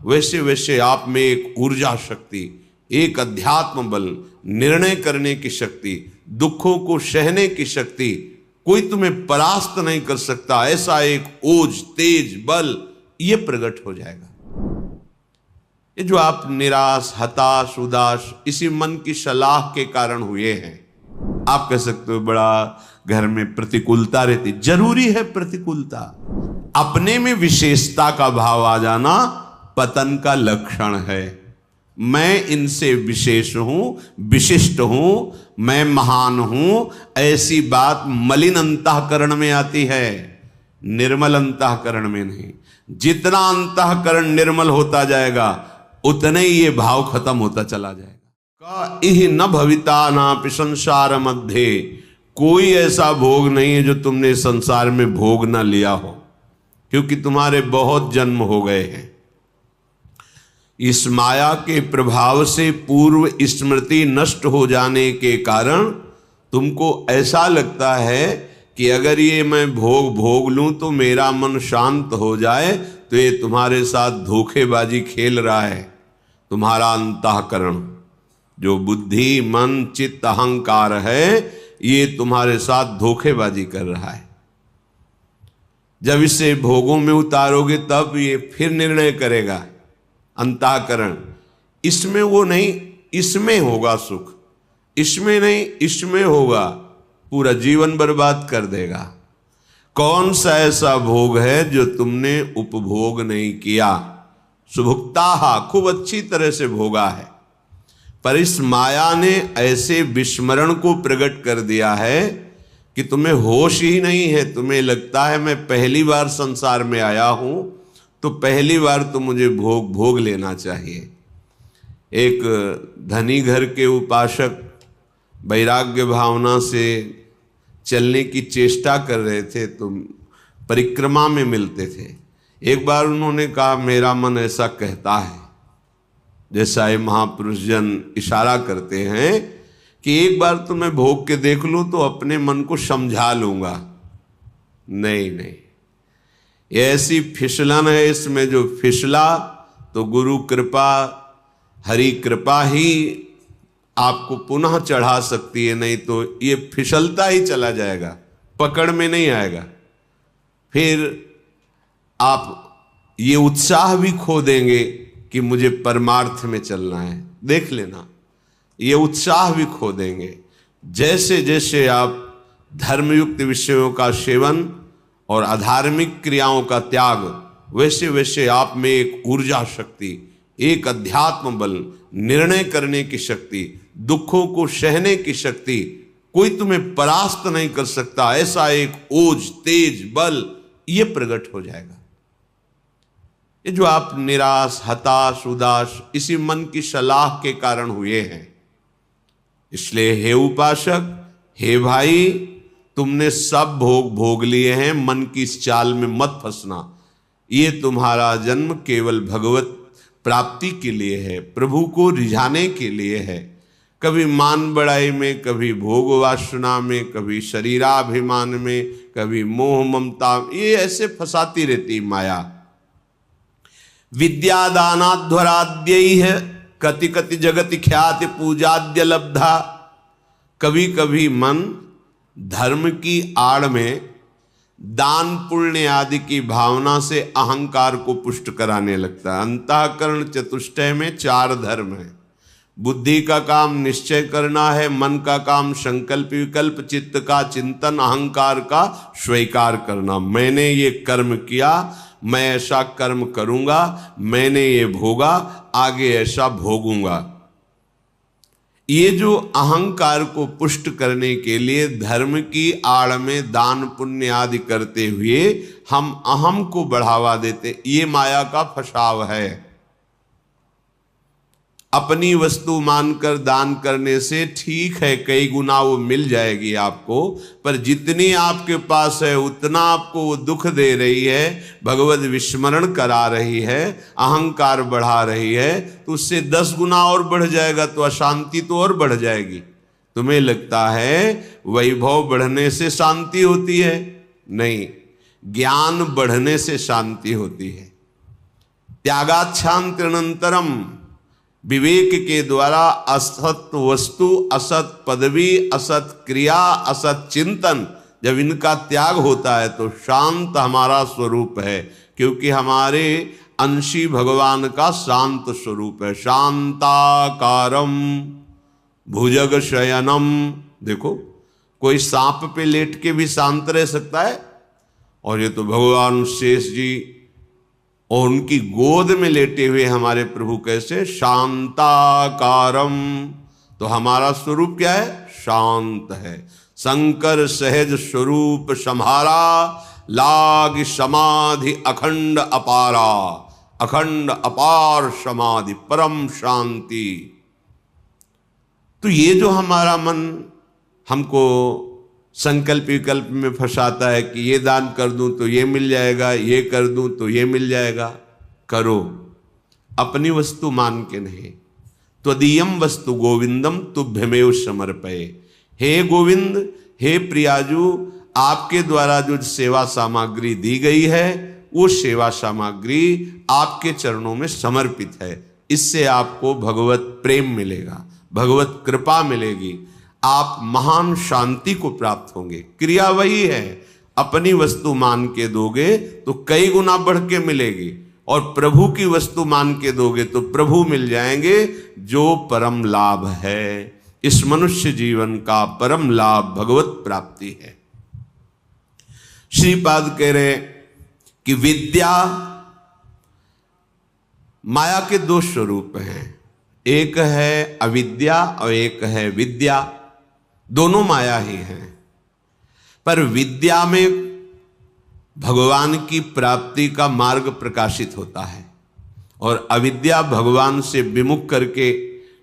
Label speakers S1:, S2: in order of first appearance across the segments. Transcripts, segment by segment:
S1: वैसे वैसे आप में एक ऊर्जा शक्ति, एक अध्यात्म बल, निर्णय करने की शक्ति, दुखों को सहने की शक्ति, कोई तुम्हें परास्त नहीं कर सकता, ऐसा एक ओज, तेज, बल ये प्रकट हो जाएगा। ये जो आप निराश, हताश, उदास इसी मन की सलाह के कारण हुए हैं। आप कह सकते हो बड़ा घर में प्रतिकूलता रहती, जरूरी है प्रतिकूलता। अपने में विशेषता का भाव आ जाना पतन का लक्षण है। मैं इनसे विशेष हूं, विशिष्ट हूं, मैं महान हूं, ऐसी बात मलिन अंतःकरण में आती है, निर्मल अंतःकरण में नहीं। जितना अंतःकरण निर्मल होता जाएगा उतने ही ये भाव खत्म होता चला जाएगा। का इह न भविता नापि संसार मध्य, कोई ऐसा भोग नहीं है जो तुमने संसार में भोग ना लिया हो, क्योंकि तुम्हारे बहुत जन्म हो गए हैं। इस माया के प्रभाव से पूर्व स्मृति नष्ट हो जाने के कारण तुमको ऐसा लगता है कि अगर ये मैं भोग लूं तो मेरा मन शांत हो जाए, तो ये तुम्हारे साथ धोखेबाजी खेल रहा है। तुम्हारा अंतःकरण जो बुद्धि, मन, चित्त, अहंकार है, ये तुम्हारे साथ धोखेबाजी कर रहा है। जब इसे भोगों में उतारोगे तब ये फिर निर्णय करेगा। अंतःकरण इसमें वो नहीं, इसमें होगा सुख, इसमें नहीं, इसमें होगा, पूरा जीवन बर्बाद कर देगा। कौन सा ऐसा भोग है जो तुमने उपभोग नहीं किया? सुभुक्ता, खूब अच्छी तरह से भोगा है, पर इस माया ने ऐसे विस्मरण को प्रकट कर दिया है कि तुम्हें होश ही नहीं है। तुम्हें लगता है मैं पहली बार संसार में आया हूं, तो पहली बार तो मुझे भोग लेना चाहिए। एक धनी घर के उपासक वैराग्य भावना से चलने की चेष्टा कर रहे थे, तो परिक्रमा में मिलते थे। एक बार उन्होंने कहा, मेरा मन ऐसा कहता है, जैसा ये महापुरुष जन इशारा करते हैं कि एक बार तो मैं भोग के देख लूं तो अपने मन को समझा लूंगा। नहीं, ये ऐसी फिसलन है इसमें, जो फिसला तो गुरु कृपा, हरि कृपा ही आपको पुनः चढ़ा सकती है, नहीं तो ये फिसलता ही चला जाएगा, पकड़ में नहीं आएगा। फिर आप ये उत्साह भी खो देंगे कि मुझे परमार्थ में चलना है। देख लेना, ये उत्साह भी खो देंगे। जैसे जैसे आप धर्मयुक्त विषयों का सेवन और अधार्मिक क्रियाओं का त्याग, वैसे वैसे आप में एक ऊर्जा शक्ति, एक अध्यात्म बल, निर्णय करने की शक्ति, दुखों को सहने की शक्ति, कोई तुम्हें परास्त नहीं कर सकता, ऐसा एक ओज, तेज, बल ये प्रकट हो जाएगा। ये जो आप निराश, हताश, उदास इसी मन की सलाह के कारण हुए हैं। इसलिए हे उपासक, हे भाई, तुमने सब भोग लिए हैं, मन की इस चाल में मत फंसना। ये तुम्हारा जन्म केवल भगवत प्राप्ति के लिए है, प्रभु को रिझाने के लिए है। कभी मान बड़ाई में, कभी भोग वासना में, कभी शरीराभिमान में, कभी मोह ममता, ये ऐसे फंसाती रहती माया। विद्यादानाध्वराद्यैः कति कति जगति ख्याति पूजाद्य लब्धा। कभी कभी मन धर्म की आड़ में दान पुण्य आदि की भावना से अहंकार को पुष्ट कराने लगता है। अंतःकरण चतुष्टय में 4 धर्म है। बुद्धि का काम निश्चय करना है, मन का काम संकल्प विकल्प, चित्त का चिंतन, अहंकार का स्वीकार करना। मैंने ये कर्म किया, मैं ऐसा कर्म करूंगा, मैंने ये भोगा, आगे ऐसा भोगूंगा। ये जो अहंकार को पुष्ट करने के लिए धर्म की आड़ में दान पुण्य आदि करते हुए हम अहम को बढ़ावा देते, ये माया का फसाव है। अपनी वस्तु मानकर दान करने से ठीक है, कई गुना वो मिल जाएगी आपको, पर जितनी आपके पास है उतना आपको वो दुख दे रही है, भगवत विस्मरण करा रही है, अहंकार बढ़ा रही है, तो उससे 10 गुना और बढ़ जाएगा, तो अशांति तो और बढ़ जाएगी। तुम्हें लगता है वैभव बढ़ने से शांति होती है? नहीं, ज्ञान बढ़ने से शांति होती है। त्यागाच्छांत्यनंतरम, विवेक के द्वारा असत वस्तु, असत पदवी, असत क्रिया, असत चिंतन, जब इनका त्याग होता है तो शांत हमारा स्वरूप है, क्योंकि हमारे अंशी भगवान का शांत स्वरूप है। शांताकारम भुजग शयनम। देखो, कोई सांप पे लेट के भी शांत रह सकता है, और ये तो भगवान शेष जी और उनकी गोद में लेटे हुए हमारे प्रभु कैसे शांताकारम। तो हमारा स्वरूप क्या है? शांत है। शंकर सहज स्वरूप सम्हारा, लाग समाधि अखंड अपारा। अखंड अपार समाधि, परम शांति। तो ये जो हमारा मन हमको संकल्प विकल्प में फंसाता है कि ये दान कर दूं तो ये मिल जाएगा, ये कर दूं तो ये मिल जाएगा, करो, अपनी वस्तु मान के नहीं। त्वदीयम वस्तु गोविंदम तुभ्यमेव समर्पये। हे गोविंद, हे प्रियाजू, आपके द्वारा जो सेवा सामग्री दी गई है वो सेवा सामग्री आपके चरणों में समर्पित है। इससे आपको भगवत प्रेम मिलेगा, भगवत कृपा मिलेगी, आप महान शांति को प्राप्त होंगे। क्रिया वही है, अपनी वस्तु मान के दोगे तो कई गुना बढ़ के मिलेगी, और प्रभु की वस्तु मान के दोगे तो प्रभु मिल जाएंगे, जो परम लाभ है। इस मनुष्य जीवन का परम लाभ भगवत प्राप्ति है। श्रीपाद कह रहे कि विद्या, माया के दो स्वरूप हैं, एक है अविद्या और एक है विद्या। दोनों माया ही हैं, पर विद्या में भगवान की प्राप्ति का मार्ग प्रकाशित होता है, और अविद्या भगवान से विमुख करके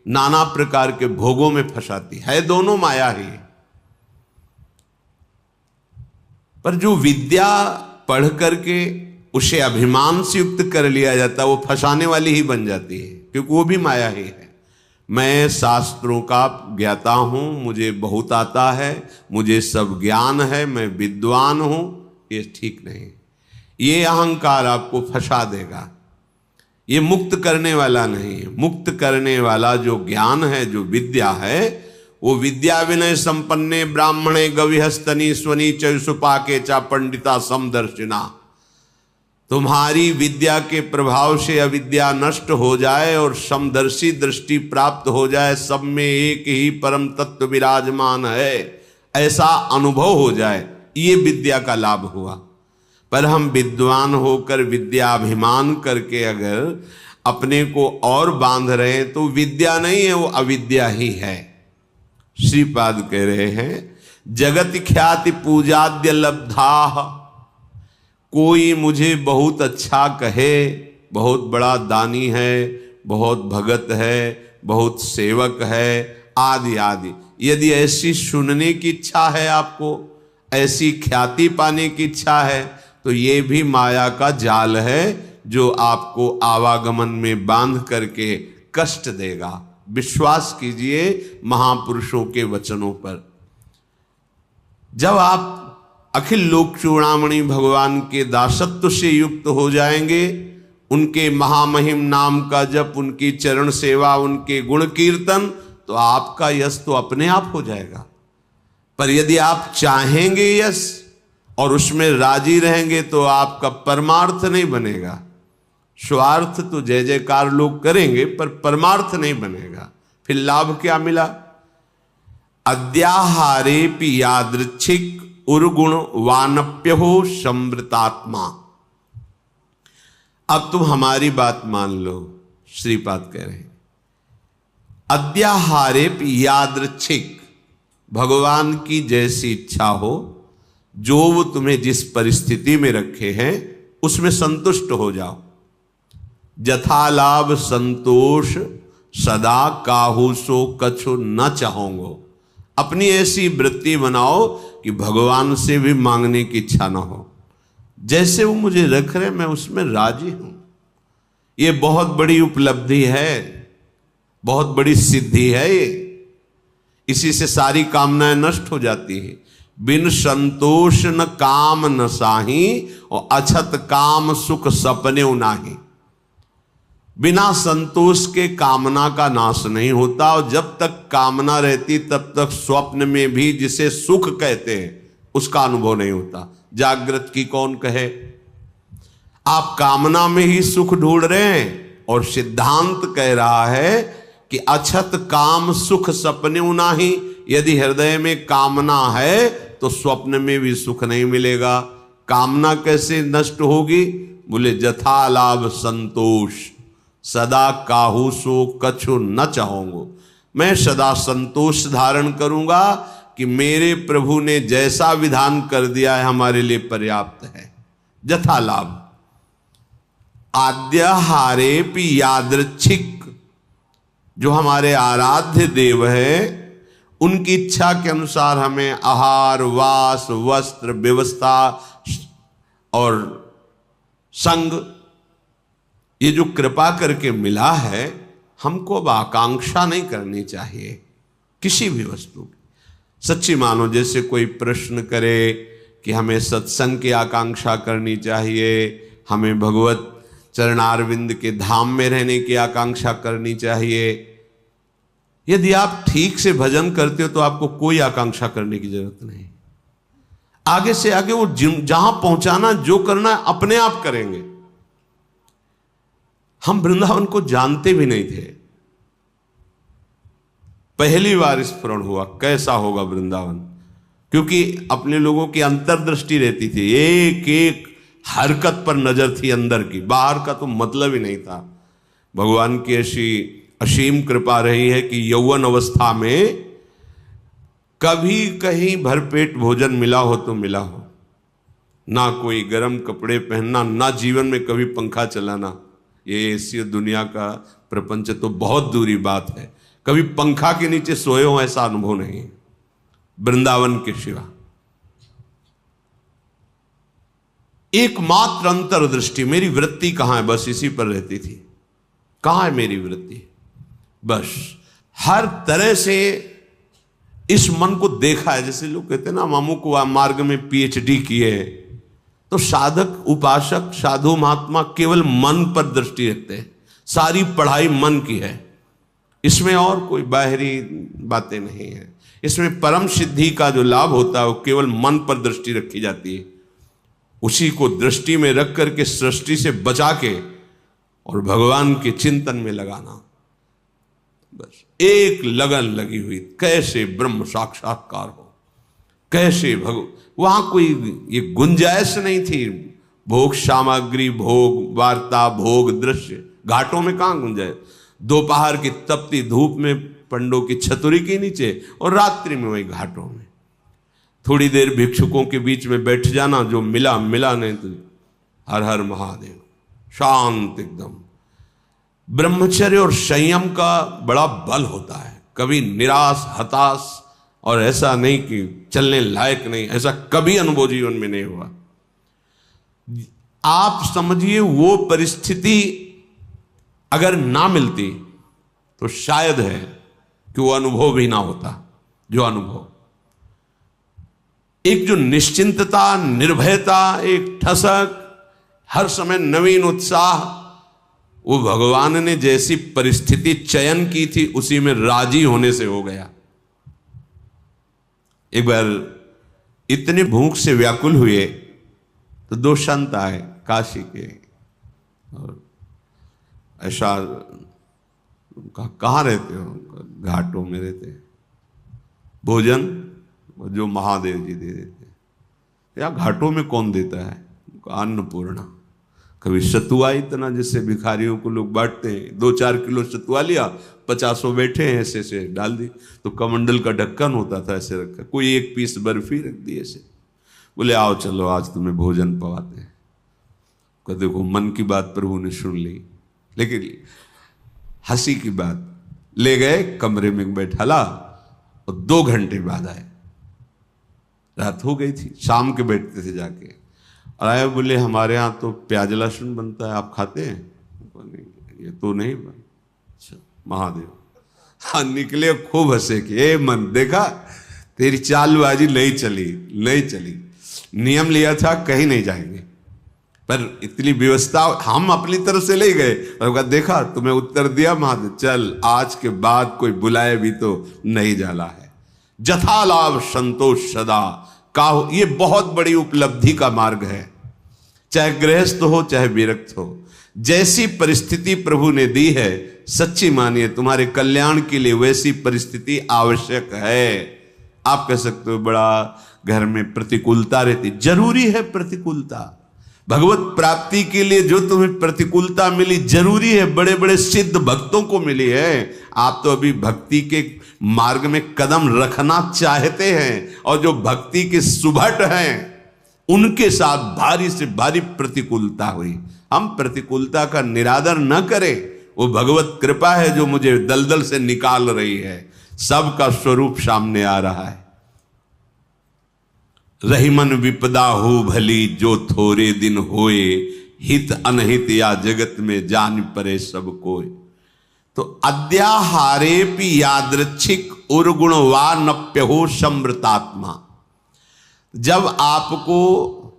S1: नाना प्रकार के भोगों में फंसाती है। दोनों माया ही। पर जो विद्या पढ़ करके उसे अभिमान से युक्त कर लिया जाता है, वो फंसाने वाली ही बन जाती है, क्योंकि वो भी माया ही है। मैं शास्त्रों का ज्ञाता हूं, मुझे बहुत आता है, मुझे सब ज्ञान है, मैं विद्वान हूं, ये ठीक नहीं। ये अहंकार आपको फंसा देगा, ये मुक्त करने वाला नहीं है। मुक्त करने वाला जो ज्ञान है, जो विद्या है, वो विद्या विनय संपन्ने ब्राह्मणे गविहस्तनी स्वनी चुपाके चा पंडिता समदर्शिना। तुम्हारी विद्या के प्रभाव से अविद्या नष्ट हो जाए और समदर्शी दृष्टि प्राप्त हो जाए, सब में एक ही परम तत्व विराजमान है, ऐसा अनुभव हो जाए, ये विद्या का लाभ हुआ। पर हम विद्वान होकर विद्याभिमान करके अगर अपने को और बांध रहे हैं तो विद्या नहीं है, वो अविद्या ही है। श्रीपाद कह रहे हैं, जगत ख्याति पूजाद्य लब्धा। कोई मुझे बहुत अच्छा कहे, बहुत बड़ा दानी है, बहुत भगत है, बहुत सेवक है, आदि आदि, यदि ऐसी सुनने की इच्छा है, आपको ऐसी ख्याति पाने की इच्छा है, तो ये भी माया का जाल है, जो आपको आवागमन में बांध करके कष्ट देगा। विश्वास कीजिए महापुरुषों के वचनों पर। जब आप अखिल लोक चूड़ामणि भगवान के दासत्व से युक्त हो जाएंगे, उनके महामहिम नाम का जप, उनकी चरण सेवा, उनके गुण कीर्तन, तो आपका यश तो अपने आप हो जाएगा। पर यदि आप चाहेंगे यश और उसमें राजी रहेंगे तो आपका परमार्थ नहीं बनेगा। स्वार्थ तो जय जयकार लोग करेंगे, पर परमार्थ नहीं बनेगा। फिर लाभ क्या मिला? अद्याहारेपि यादृच्छिक उर्गुण वानप्य हो समृतात्मा। अब तुम हमारी बात मान लो। श्रीपाद कह रहे हैं, अद्याहारेपि यादृच्छिक, भगवान की जैसी इच्छा हो, जो वो तुम्हें जिस परिस्थिति में रखे हैं उसमें संतुष्ट हो जाओ। जथा लाभ संतोष सदा काहू सो कछु न चाहोगे। अपनी ऐसी वृत्ति बनाओ कि भगवान से भी मांगने की इच्छा ना हो। जैसे वो मुझे रख रहे, मैं उसमें राजी हूं। ये बहुत बड़ी उपलब्धि है, बहुत बड़ी सिद्धि है ये। इसी से सारी कामनाएं नष्ट हो जाती हैं। बिन संतोष न काम न साही, और अछत काम सुख सपने नाही। बिना संतोष के कामना का नाश नहीं होता, और जब तक कामना रहती तब तक स्वप्न में भी जिसे सुख कहते हैं उसका अनुभव नहीं होता। जागृत की कौन कहे। आप कामना में ही सुख ढूंढ रहे हैं, और सिद्धांत कह रहा है कि अछत काम सुख सपने नाही। यदि हृदय में कामना है तो स्वप्न में भी सुख नहीं मिलेगा। कामना कैसे नष्ट होगी? बोले जथा लाभ संतोष, सदा काहू सो कछु न चाहूंगो। मैं सदा संतोष धारण करूंगा कि मेरे प्रभु ने जैसा विधान कर दिया है हमारे लिए पर्याप्त है। जथा लाभ आद्यहारे पि यादृच्छिक, जो हमारे आराध्य देव है उनकी इच्छा के अनुसार हमें आहार, वास, वस्त्र, व्यवस्था और संग, ये जो कृपा करके मिला है, हमको अब आकांक्षा नहीं करनी चाहिए किसी भी वस्तु की। सच्ची मानो जैसे कोई प्रश्न करे कि हमें सत्संग की आकांक्षा करनी चाहिए, हमें भगवत चरणारविंद के धाम में रहने की आकांक्षा करनी चाहिए। यदि आप ठीक से भजन करते हो तो आपको कोई आकांक्षा करने की जरूरत नहीं। आगे से आगे वो जहां पहुंचाना, जो करना अपने आप करेंगे। हम वृंदावन को जानते भी नहीं थे, पहली बार स्मरण हुआ कैसा होगा वृंदावन, क्योंकि अपने लोगों की अंतर्दृष्टि रहती थी, एक एक हरकत पर नजर थी अंदर की, बाहर का तो मतलब ही नहीं था। भगवान की ऐसी असीम कृपा रही है कि यौवन अवस्था में कभी कहीं भरपेट भोजन मिला हो तो मिला हो, ना कोई गर्म कपड़े पहनना, ना जीवन में कभी पंखा चलाना। ये ऐसी दुनिया का प्रपंच तो बहुत दूरी बात है, कभी पंखा के नीचे सोए हो ऐसा अनुभव नहीं वृंदावन के सिवा। एकमात्र अंतर्दृष्टि, मेरी वृत्ति कहां है, बस इसी पर रहती थी। कहां है मेरी वृत्ति, बस हर तरह से इस मन को देखा है। जैसे लोग कहते हैं ना, मामू को मार्ग में पीएचडी किए हैं, तो साधक, उपासक, साधु महात्मा केवल मन पर दृष्टि रखते हैं। सारी पढ़ाई मन की है, इसमें और कोई बाहरी बातें नहीं है। इसमें परम सिद्धि का जो लाभ होता है वो केवल मन पर दृष्टि रखी जाती है। उसी को दृष्टि में रख करके सृष्टि से बचा के और भगवान के चिंतन में लगाना, बस एक लगन लगी हुई, कैसे ब्रह्म साक्षात्कार हो, कैसे वहां कोई ये गुंजाइश नहीं थी। भोग सामग्री, भोग वार्ता, भोग दृश्य, घाटों में कहां गुंजाइश। दोपहर की तपती धूप में पंडों की छतुरी के नीचे, और रात्रि में वही घाटों में थोड़ी देर भिक्षुकों के बीच में बैठ जाना, जो मिला मिला, नहीं तो हर हर महादेव, शांत एकदम। ब्रह्मचर्य और संयम का बड़ा बल होता है, कभी निराश, हताश और ऐसा नहीं कि चलने लायक नहीं, ऐसा कभी अनुभव जीवन में नहीं हुआ। आप समझिए वो परिस्थिति अगर ना मिलती तो शायद है कि वो अनुभव भी ना होता। जो अनुभव, एक जो निश्चिंतता, निर्भयता, एक ठसक, हर समय नवीन उत्साह, वो भगवान ने जैसी परिस्थिति चयन की थी उसी में राजी होने से हो गया। एक बार इतने भूख से व्याकुल हुए तो दो संत आए काशी के, और ऐसा कहाँ रहते हो? घाटों में रहते। भोजन जो महादेव जी दे देते। या घाटों में कौन देता है? अन्नपूर्णा। कभी सतुआ, इतना जैसे भिखारियों को लोग बांटते हैं, 2-4 किलो सतुआ लिया, 50 बैठे हैं, ऐसे ऐसे डाल दी। तो कमंडल का ढक्कन होता था, ऐसे रखा, कोई 1 पीस बर्फी रख दी ऐसे, बोले आओ चलो आज तुम्हें भोजन पवाते हैं। देखो मन की बात प्रभु ने सुन ली, लेकिन हंसी की बात, ले गए कमरे में बैठाला और 2 घंटे बाद आए। रात हो गई थी, शाम के बैठते थे जाके, और आए, बोले हमारे यहाँ तो प्याज लहसुन बनता है, आप खाते हैं? नहीं, ये तो नहीं बन। अच्छा महादेव। हाँ, निकले, खूब हंसे कि ए मन, देखा तेरी चालबाजी नहीं चली, नहीं चली। नियम लिया था कहीं नहीं जाएंगे, पर इतनी व्यवस्था हम अपनी तरफ से ले गए और कहा देखा तुम्हें उत्तर दिया महादेव, चल आज के बाद कोई बुलाए भी तो नहीं जाला है। जथा लाभ संतोष सदा काहू, ये बहुत बड़ी उपलब्धि का मार्ग है। चाहे गृहस्थ हो चाहे विरक्त हो, जैसी परिस्थिति प्रभु ने दी है, सच्ची मानिए तुम्हारे कल्याण के लिए वैसी परिस्थिति आवश्यक है। आप कह सकते हो बड़ा घर में प्रतिकूलता रहती, जरूरी है प्रतिकूलता। भगवत प्राप्ति के लिए जो तुम्हें प्रतिकूलता मिली जरूरी है, बड़े बड़े सिद्ध भक्तों को मिली है। आप तो अभी भक्ति के मार्ग में कदम रखना चाहते हैं, और जो भक्ति के सुभट हैं उनके साथ भारी से भारी प्रतिकूलता हुई। हम प्रतिकूलता का निरादर न करें, वो भगवत कृपा है जो मुझे दलदल से निकाल रही है। सबका स्वरूप सामने आ रहा है। रहीमन विपदा हो भली जो थोड़े दिन होए, हित अनहित या जगत में जान परे सब कोई। तो अद्याहारेपि यादृच्छिक उर्गुण वा नप्य हो समृतात्मा। जब आपको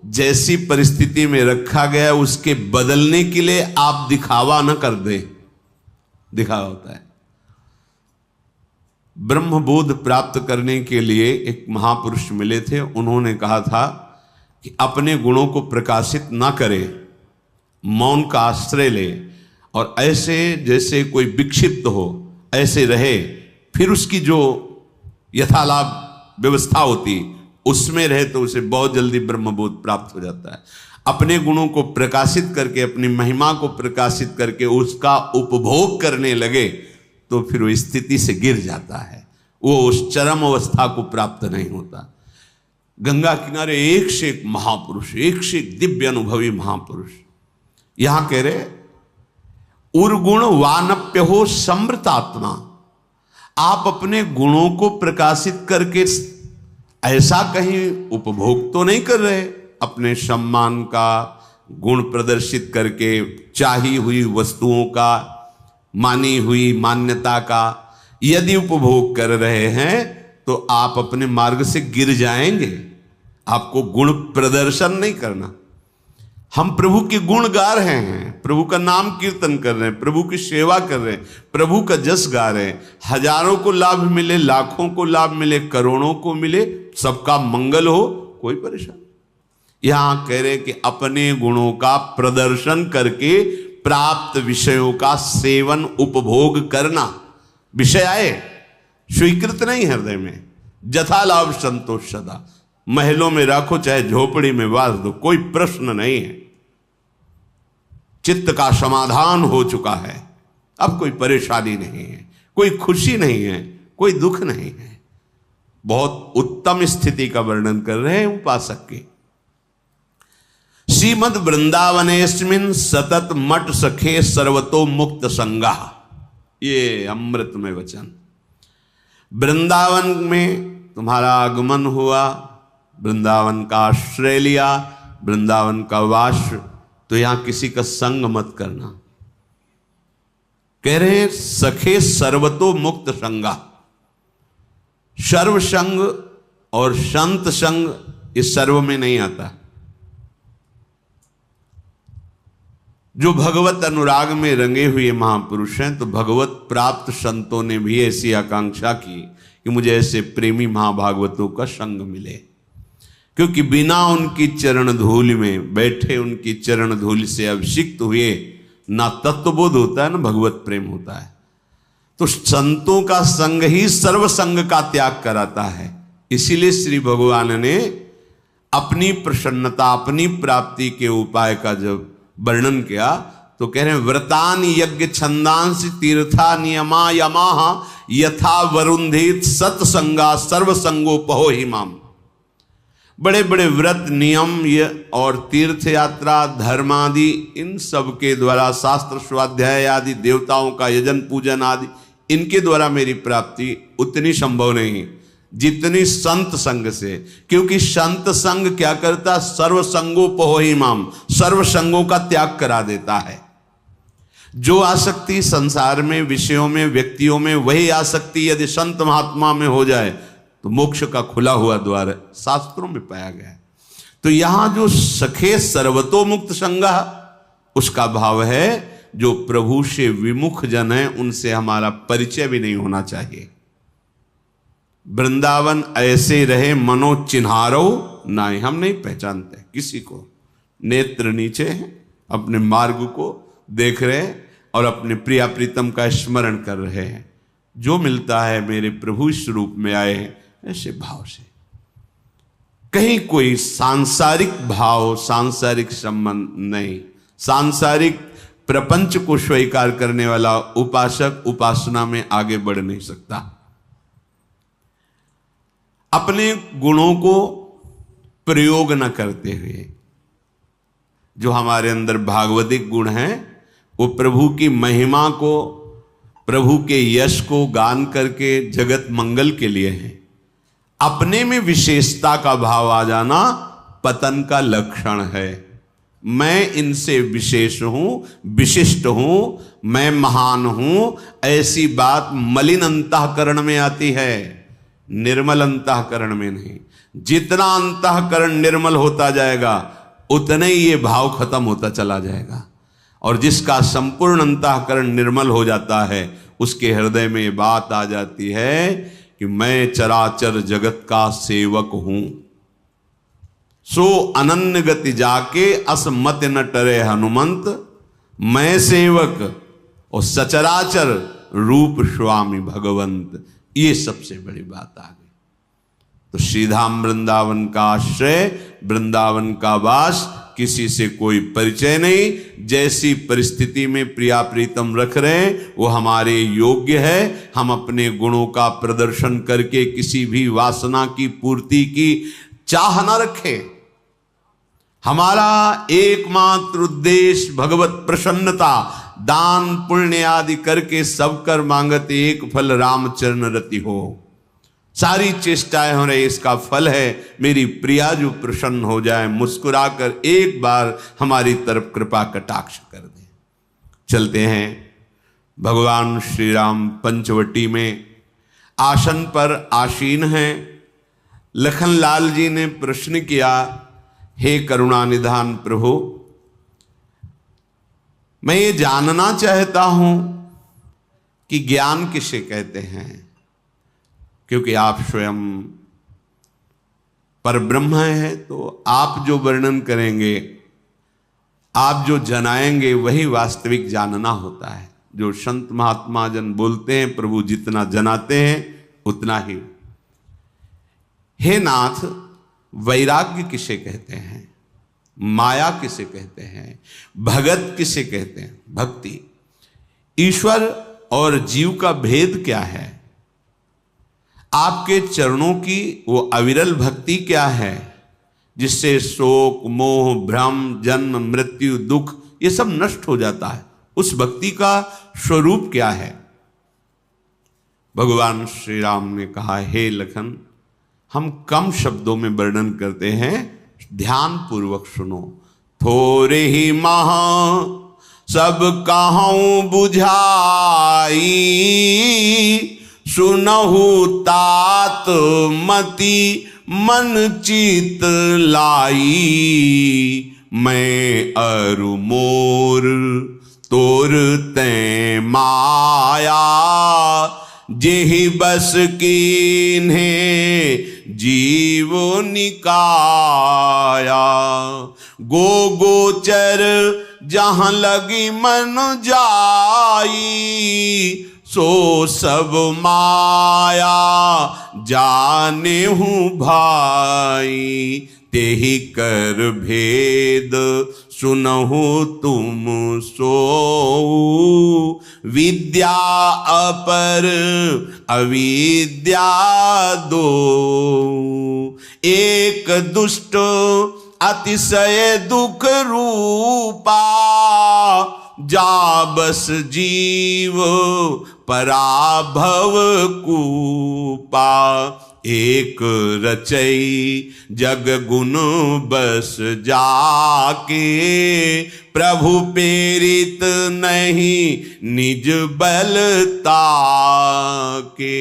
S1: जैसी परिस्थिति में रखा गया उसके बदलने के लिए आप दिखावा न कर दें, दिखावा होता है। ब्रह्मबोध प्राप्त करने के लिए एक महापुरुष मिले थे, उन्होंने कहा था कि अपने गुणों को प्रकाशित ना करे, मौन का आश्रय ले, और ऐसे जैसे कोई विक्षिप्त हो ऐसे रहे, फिर उसकी जो यथालाभ व्यवस्था होती उसमें रहे तो उसे बहुत जल्दी ब्रह्मबोध प्राप्त हो जाता है। अपने गुणों को प्रकाशित करके, अपनी महिमा को प्रकाशित करके उसका उपभोग करने लगे तो फिर वो स्थिति से गिर जाता है, वो उस चरम अवस्था को प्राप्त नहीं होता। गंगा किनारे एक से एक महापुरुष, एक से एक दिव्य अनुभवी महापुरुष, यहां कह रहे उर्गुण वानप्य हो समृतात्मा। आप अपने गुणों को प्रकाशित करके ऐसा कहीं उपभोग तो नहीं कर रहे, अपने सम्मान का गुण प्रदर्शित करके, चाही हुई वस्तुओं का, मानी हुई मान्यता का यदि उपभोग कर रहे हैं तो आप अपने मार्ग से गिर जाएंगे। आपको गुण प्रदर्शन नहीं करना। हम प्रभु के गुण गा रहे हैं, प्रभु का नाम कीर्तन कर रहे हैं, प्रभु की सेवा कर रहे हैं, प्रभु का जस गा रहे हैं। हजारों को लाभ मिले, लाखों को लाभ मिले, करोड़ों को मिले, सबका मंगल हो, कोई परेशानी। यहां कह रहे कि अपने गुणों का प्रदर्शन करके प्राप्त विषयों का सेवन उपभोग करना, विषय आए स्वीकृत नहीं हृदय में, जथा लाभ संतोष सदा। महलों में राखो चाहे झोपड़ी में वास दो, कोई प्रश्न नहीं है। चित्त का समाधान हो चुका है, अब कोई परेशानी नहीं है, कोई खुशी नहीं है, कोई दुख नहीं है। बहुत उत्तम स्थिति का वर्णन कर रहे हैं उपासक के। श्रीमद वृंदावनेस्मिन् सतत मठ सखे सर्वतो मुक्त संगा। ये अमृतमय वचन। वृंदावन में तुम्हारा आगमन हुआ, वृंदावन का आश्रय लिया, वृंदावन का वास, तो यहां किसी का संग मत करना। कह रहे हैं सखे सर्वतो मुक्त संगा। सर्व संग और संत संग इस सर्व में नहीं आता। जो भगवत अनुराग में रंगे हुए महापुरुष हैं, तो भगवत प्राप्त संतों ने भी ऐसी आकांक्षा की कि मुझे ऐसे प्रेमी महाभागवतों का संग मिले, क्योंकि बिना उनकी चरण धूल में बैठे, उनकी चरण धूल से अभिषिक्त हुए ना तत्वबोध होता है ना भगवत प्रेम होता है। तो संतों का संग ही सर्व संग का त्याग कराता है। इसीलिए श्री भगवान ने अपनी प्रसन्नता, अपनी प्राप्ति के उपाय का जब वर्णन किया तो कह रहे हैं व्रतान यज्ञ छंदांस तीर्था नियमा यमाह यथा वरुंधित सत्संगा सर्वसंगोपहो हिमाम। बड़े बड़े व्रत नियम और तीर्थ यात्रा धर्मादि, इन सब के द्वारा, शास्त्र स्वाध्याय आदि, देवताओं का यजन पूजन आदि, इनके द्वारा मेरी प्राप्ति उतनी संभव नहीं जितनी संत संग से। क्योंकि संत संग क्या करता, सर्व संगोपहो हिमाम, सर्व संगों का त्याग करा देता है। जो आसक्ति संसार में, विषयों में, व्यक्तियों में, वही आसक्ति यदि संत महात्मा में हो जाए तो मोक्ष का खुला हुआ द्वार शास्त्रों में पाया गया है। तो यहां जो सखे सर्वतोमुक्त संगा, उसका भाव है जो प्रभु से विमुख जन है उनसे हमारा परिचय भी नहीं होना चाहिए। वृंदावन ऐसे रहे मनो चिन्हारो नाई, हम नहीं पहचानते किसी को, नेत्र नीचे हैं, अपने मार्ग को देख रहे हैं और अपने प्रिया प्रीतम का स्मरण कर रहे हैं। जो मिलता है मेरे प्रभु इस रूप में आए हैं, ऐसे भाव से। कहीं कोई सांसारिक भाव, सांसारिक संबंध नहीं। सांसारिक प्रपंच को स्वीकार करने वाला उपासक उपासना में आगे बढ़ नहीं सकता। अपने गुणों को प्रयोग न करते हुए, जो हमारे अंदर भागवतिक गुण हैं, वो प्रभु की महिमा को, प्रभु के यश को गान करके जगत मंगल के लिए हैं। अपने में विशेषता का भाव आ जाना पतन का लक्षण है। मैं इनसे विशेष हूं, विशिष्ट हूं, मैं महान हूं, ऐसी बात मलिन अंतःकरण में आती है, निर्मल अंतःकरण में नहीं। जितना अंतःकरण निर्मल होता जाएगा उतने ही ये भाव खत्म होता चला जाएगा। और जिसका संपूर्ण अंतःकरण निर्मल हो जाता है, उसके हृदय में ये बात आ जाती है कि मैं चराचर जगत का सेवक हूं। सो अनन्य गति जाके असमत न टरे हनुमंत, मैं सेवक और सचराचर रूप स्वामी भगवंत। ये सबसे बड़ी बात आ गई। तो श्रीधाम वृंदावन का आश्रय, वृंदावन का वास, किसी से कोई परिचय नहीं। जैसी परिस्थिति में प्रिया प्रीतम रख रहे हैं वो हमारे योग्य है। हम अपने गुणों का प्रदर्शन करके किसी भी वासना की पूर्ति की चाह न रखें। हमारा एकमात्र उद्देश्य भगवत प्रसन्नता, दान पुण्य आदि करके सब कर मांगत एक फल रामचरण रति हो। सारी चेष्टाएं हो रही, इसका फल है मेरी प्रिया जो प्रसन्न हो जाए, मुस्कुराकर एक बार हमारी तरफ कृपा कटाक्ष कर दे। चलते हैं। भगवान श्री राम पंचवटी में आसन पर आसीन हैं। लखनलाल जी ने प्रश्न किया, हे करुणा निधान प्रभु, मैं ये जानना चाहता हूं कि ज्ञान किसे कहते हैं, क्योंकि आप स्वयं परब्रह्म हैं। तो आप जो वर्णन करेंगे, आप जो जनाएंगे, वही वास्तविक जानना होता है। जो संत महात्मा जन बोलते हैं, प्रभु जितना जनाते हैं उतना ही। हे नाथ, वैराग्य किसे कहते हैं, माया किसे कहते हैं, भगत किसे कहते हैं, भक्ति, ईश्वर और जीव का भेद क्या है, आपके चरणों की वो अविरल भक्ति क्या है जिससे शोक मोह भ्रम जन्म मृत्यु दुख ये सब नष्ट हो जाता है, उस भक्ति का स्वरूप क्या है। भगवान श्री राम ने कहा, हे लखन, हम कम शब्दों में वर्णन करते हैं, ध्यान पूर्वक सुनो। थोरे ही महा सब कहूं बुझाई, सुनहु तात मति मन चित लाई। मैं अरु मोर तोर तै माया, जेहि बस कीन्हे जीव निकाया। गो गोचर जहां लगी मन जाई, सो सब माया जाने हूँ भाई। तेहि कर भेद सुनहु तुम सो, विद्या अपर अविद्या दो। एक दुष्ट अतिशय दुख रूपा, जा बस जीव पराभव कूपा। एक रचई जग गुण बस जाके, प्रभु प्रेरित नहीं निज बलता के।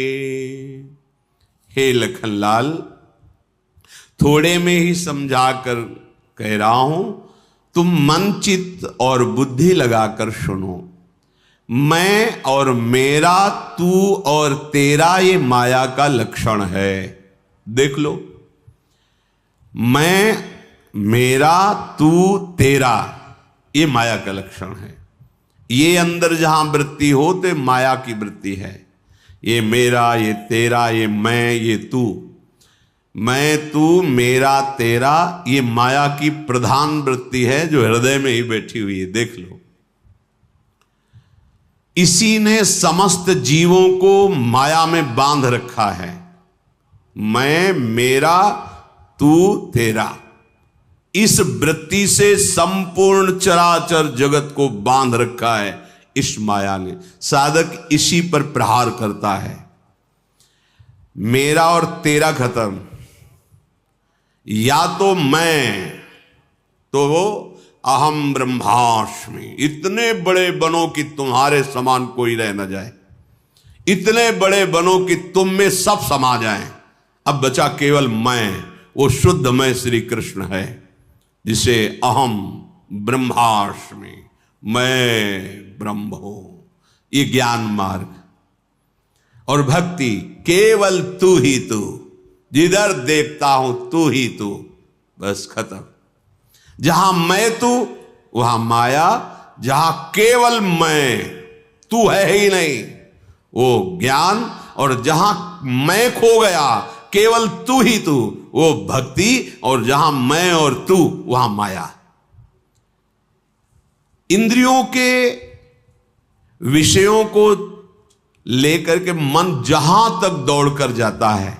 S1: हे लखनलाल, थोड़े में ही समझाकर कह रहा हूं, तुम मन चित्त और बुद्धि लगाकर सुनो। मैं और मेरा, तू और तेरा, ये माया का लक्षण है। देख लो, मैं, मेरा, तू, तेरा, ये माया का लक्षण है। ये अंदर जहां वृत्ति हो तो माया की वृत्ति है। ये मेरा, ये तेरा, ये मैं, ये तू, मैं, तू, मेरा, तेरा, ये माया की प्रधान वृत्ति है जो हृदय में ही बैठी हुई है। देख लो, इसी ने समस्त जीवों को माया में बांध रखा है। मैं, मेरा, तू, तेरा, इस वृत्ति से संपूर्ण चराचर जगत को बांध रखा है इस माया ने। साधक इसी पर प्रहार करता है। मेरा और तेरा खत्म, या तो मैं, तो वो अहम ब्रह्मास्मि, इतने बड़े बनो कि तुम्हारे समान कोई रह न जाए, इतने बड़े बनो कि तुम में सब समा जाएं। अब बचा केवल मैं, वो शुद्ध मैं श्री कृष्ण है, जिसे अहम ब्रह्मास्मि, मैं ब्रह्म हूं। ये ज्ञान मार्ग और भक्ति, केवल तू ही तू, जिधर देखता हूं तू ही तू, बस खत्म। जहां मैं तू वहां माया, जहां केवल मैं, तू है ही नहीं, वो ज्ञान। और जहां मैं खो गया, केवल तू ही तू, वो भक्ति। और जहां मैं और तू वहां माया। इंद्रियों के विषयों को लेकर के मन जहां तक दौड़कर जाता है,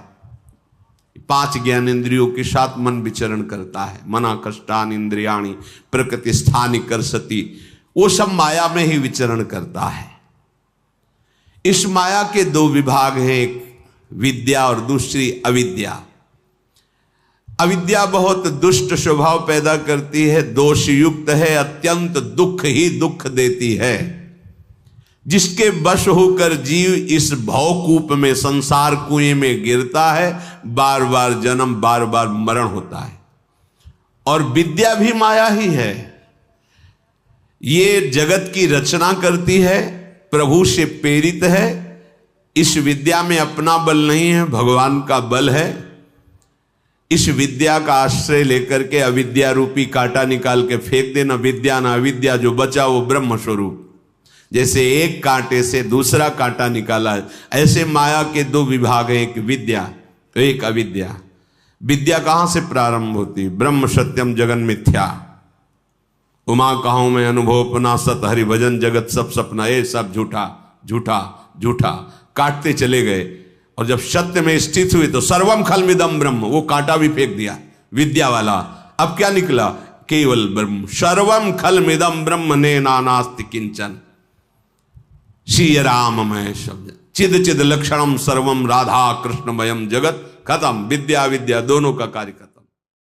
S1: 5 ज्ञानेंद्रियों के साथ मन विचरण करता है। मना कष्टान इंद्रियाणी प्रकृति स्थानी कर सती, वो सब माया में ही विचरण करता है। इस माया के 2 विभाग हैं, एक विद्या और दूसरी अविद्या। अविद्या बहुत दुष्ट स्वभाव पैदा करती है, दोष युक्त है, अत्यंत दुख ही दुख देती है। जिसके वश होकर जीव इस भवकूप में, संसार कुएं में गिरता है, बार बार जन्म, बार बार मरण होता है। और विद्या भी माया ही है। ये जगत की रचना करती है, प्रभु से प्रेरित है। इस विद्या में अपना बल नहीं है, भगवान का बल है। इस विद्या का आश्रय लेकर के अविद्या रूपी कांटा निकाल के फेंक देना। विद्या ना अविद्या, जो बचा वो ब्रह्म स्वरूप। जैसे एक कांटे से दूसरा कांटा निकाला, ऐसे माया के 2 विभाग हैं, एक विद्या, एक अविद्या। विद्या कहां से प्रारंभ होती? ब्रह्म सत्यम जगन मिथ्या, उमा कहूं मैं अनुभव अपना, सत हरि भजन जगत सब सपना, ये सब झूठा झूठा झूठा। काटते चले गए और जब सत्य में स्थित हुए तो सर्वम खलमिदम ब्रह्म, वो कांटा भी फेंक दिया विद्या वाला। अब क्या निकला? केवल ब्रह्म। सर्वम खलमिदम ब्रह्म ने नानास्ति किंचन। श्री राम में शब्द चिद चिद लक्षणम सर्वम राधा कृष्णमयम जगत। खत्म। विद्या विद्या दोनों का कार्य खत्म।